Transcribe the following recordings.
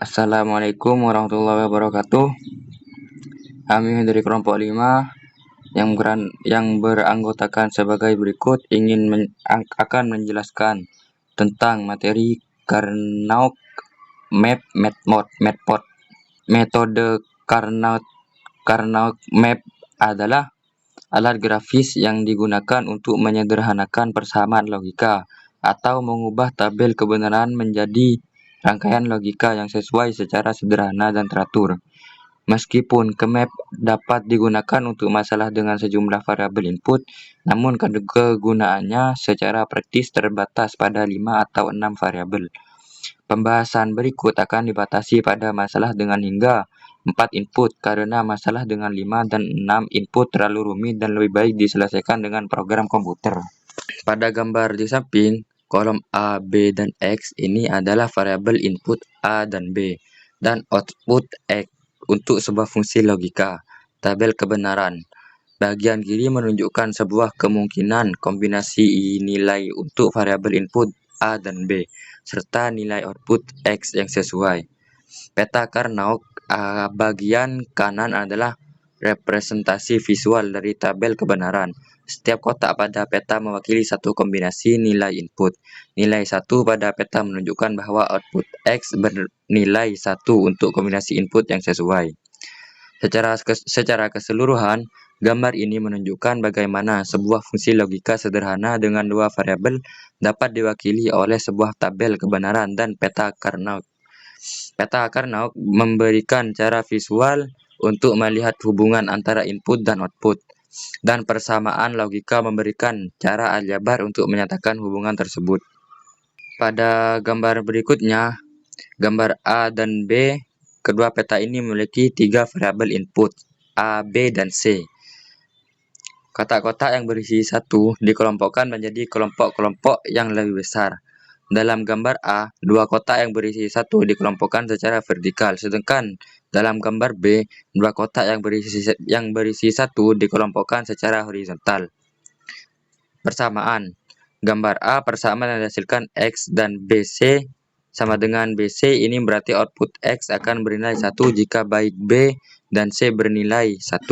Assalamualaikum warahmatullahi wabarakatuh. Kami dari kelompok 5 yang beranggotakan sebagai berikut akan menjelaskan tentang materi Carnot Method. Metode Carnot Map adalah alat grafis yang digunakan untuk menyederhanakan persamaan logika atau mengubah tabel kebenaran menjadi rangkaian logika yang sesuai secara sederhana dan teratur. Meskipun Kmap dapat digunakan untuk masalah dengan sejumlah variabel input, namun kegunaannya secara praktis terbatas pada 5 atau 6 variabel. Pembahasan berikut akan dibatasi pada masalah dengan hingga 4 input karena masalah dengan 5 dan 6 input terlalu rumit dan lebih baik diselesaikan dengan program komputer. Pada gambar di samping, kolom A, B, dan X ini adalah variabel input A dan B, dan output X untuk sebuah fungsi logika, tabel kebenaran. Bagian kiri menunjukkan sebuah kemungkinan kombinasi nilai untuk variabel input A dan B, serta nilai output X yang sesuai. Peta Carnot bagian kanan adalah representasi visual dari tabel kebenaran. Setiap kotak pada peta mewakili satu kombinasi nilai input. Nilai 1 pada peta menunjukkan bahwa output X bernilai 1 untuk kombinasi input yang sesuai. Secara keseluruhan, gambar ini menunjukkan bagaimana sebuah fungsi logika sederhana dengan dua variabel dapat diwakili oleh sebuah tabel kebenaran dan peta Carnot. Peta Carnot memberikan cara visual untuk melihat hubungan antara input dan output, dan persamaan logika memberikan cara aljabar untuk menyatakan hubungan tersebut. Pada gambar berikutnya, gambar A dan B, kedua peta ini memiliki 3 variabel input, A, B, dan C. Kotak-kotak yang berisi 1 dikelompokkan menjadi kelompok-kelompok yang lebih besar. Dalam gambar A, 2 kotak yang berisi 1 dikelompokkan secara vertikal, sedangkan dalam gambar B, 2 kotak yang berisi 1 dikelompokkan secara horizontal. Persamaan. Gambar A, persamaan yang dihasilkan X dan BC sama dengan BC, ini berarti output X akan bernilai 1 jika baik B dan C bernilai 1.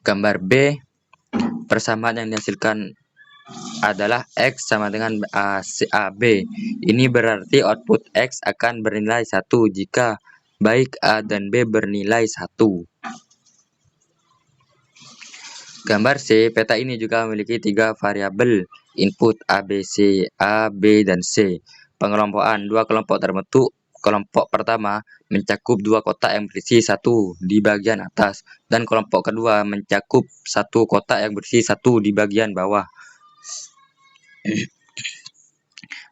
Gambar B, persamaan yang dihasilkan adalah X sama dengan AB. Ini berarti output X akan bernilai 1 jika baik A dan B bernilai 1. Gambar C, peta ini juga memiliki 3 variabel input A, B, dan C. Pengelompokan, 2 kelompok terbentuk. Kelompok pertama mencakup 2 kotak yang berisi 1 di bagian atas, dan kelompok kedua mencakup 1 kotak yang berisi 1 di bagian bawah.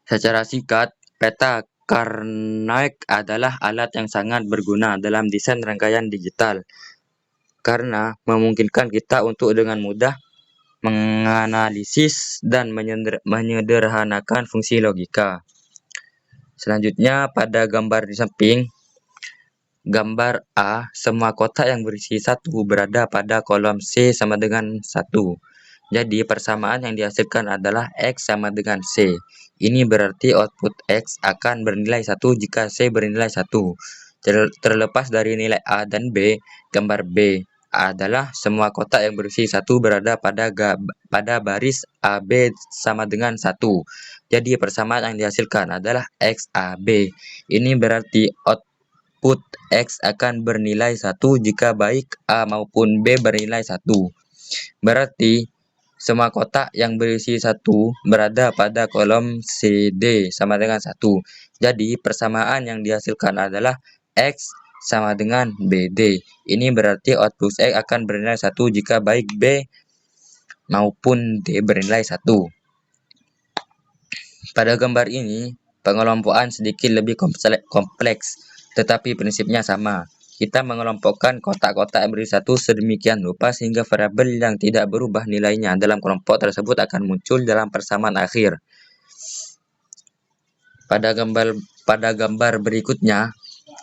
Secara singkat, peta Carnot adalah alat yang sangat berguna dalam desain rangkaian digital karena memungkinkan kita untuk dengan mudah menganalisis dan menyederhanakan fungsi logika. Selanjutnya, pada gambar di samping, gambar A, semua kotak yang berisi 1 berada pada kolom C sama dengan 1. Jadi, persamaan yang dihasilkan adalah X sama dengan C. Ini berarti output X akan bernilai 1 jika C bernilai 1. Terlepas dari nilai A dan B, gambar B adalah semua kotak yang berisi 1 berada pada baris AB sama dengan 1. Jadi, persamaan yang dihasilkan adalah XAB. Ini berarti output X akan bernilai 1 jika baik A maupun B bernilai 1. Berarti semua kotak yang berisi 1 berada pada kolom CD sama dengan 1. Jadi, persamaan yang dihasilkan adalah X sama dengan BD. Ini berarti output X akan bernilai 1 jika baik B maupun D bernilai 1. Pada gambar ini, pengelompokan sedikit lebih kompleks, tetapi prinsipnya sama. Kita mengelompokkan kotak-kotak yang berisi 1 sedemikian rupa sehingga variabel yang tidak berubah nilainya dalam kelompok tersebut akan muncul dalam persamaan akhir. Pada gambar berikutnya,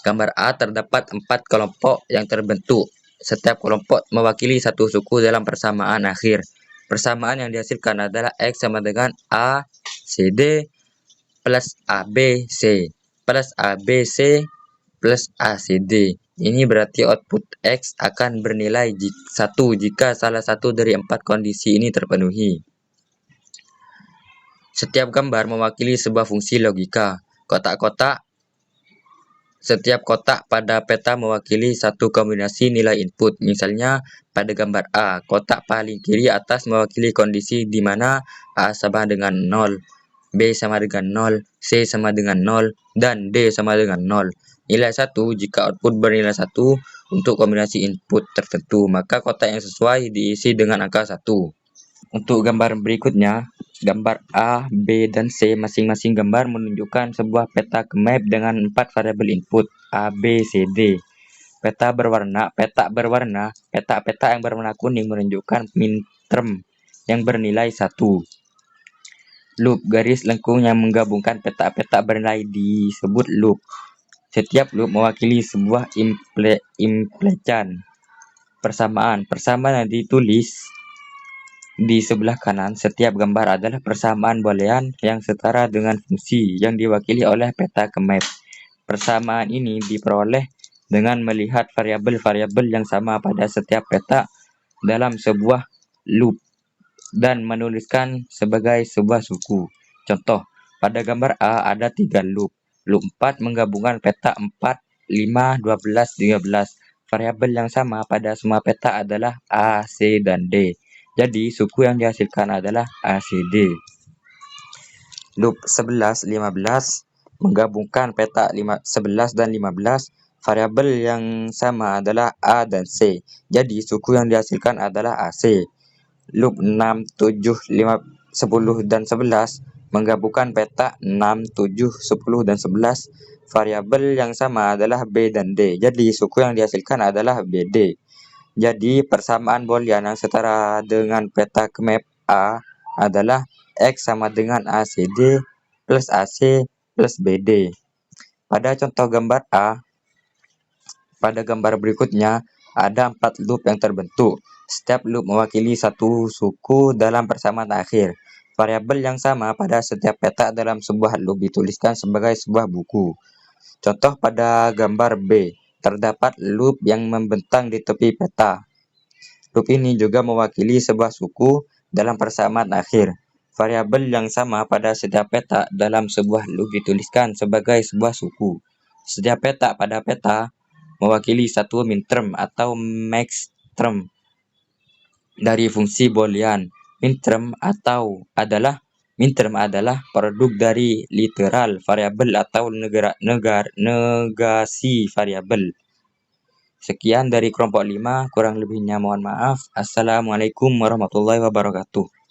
gambar A terdapat 4 kelompok yang terbentuk. Setiap kelompok mewakili satu suku dalam persamaan akhir. Persamaan yang dihasilkan adalah X sama dengan A, CD, plus ABC plus ABC plus ACD. Ini berarti output X akan bernilai 1 jika salah satu dari 4 kondisi ini terpenuhi. Setiap gambar mewakili sebuah fungsi logika. Setiap kotak pada peta mewakili satu kombinasi nilai input. Misalnya pada gambar A, kotak paling kiri atas mewakili kondisi di mana A sama dengan 0, B sama dengan 0, C sama dengan 0, dan D sama dengan 0. Nilai 1 jika output bernilai 1 untuk kombinasi input tertentu, maka kotak yang sesuai diisi dengan angka 1. Untuk gambar berikutnya, gambar A, B, dan C, masing-masing gambar menunjukkan sebuah peta kemap dengan 4 variabel input A, B, C, D. Peta yang berwarna kuning menunjukkan minterm yang bernilai 1. Loop, garis lengkung yang menggabungkan peta-peta bernilai disebut loop. Setiap loop mewakili sebuah implecan. Persamaan yang ditulis di sebelah kanan setiap gambar adalah persamaan boolean yang setara dengan fungsi yang diwakili oleh peta kemap. Persamaan ini diperoleh dengan melihat variabel-variabel yang sama pada setiap peta dalam sebuah loop dan menuliskan sebagai sebuah suku. Contoh, pada gambar A ada 3 loop. Loop 4 menggabungkan peta 4, 5, 12, 13. Variabel yang sama pada semua peta adalah A, C, dan D. Jadi, suku yang dihasilkan adalah ACD. Loop 11, 15 menggabungkan peta 11 dan 15. Variabel yang sama adalah A dan C. Jadi, suku yang dihasilkan adalah AC. Loop 6, 7, 5, 10, dan 11 menggabungkan peta 6, 7, 10, dan 11. Variabel yang sama adalah B dan D. Jadi, suku yang dihasilkan adalah BD. Jadi, persamaan boolean yang setara dengan peta kemap A adalah X sama dengan ACD plus AC plus BD. Pada contoh gambar A, pada gambar berikutnya ada 4 loop yang terbentuk. Setiap loop mewakili satu suku dalam persamaan akhir. Variabel yang sama pada setiap peta dalam sebuah loop dituliskan sebagai sebuah buku. Contoh pada gambar B, terdapat loop yang membentang di tepi peta. Loop ini juga mewakili sebuah suku dalam persamaan akhir. Variabel yang sama pada setiap peta dalam sebuah loop dituliskan sebagai sebuah suku. Setiap peta pada peta mewakili satu minterm atau maxterm dari fungsi boolean. Minterm adalah produk dari literal variabel atau negasi variabel. Sekian dari kelompok 5, kurang lebihnya mohon maaf. Assalamualaikum warahmatullahi wabarakatuh.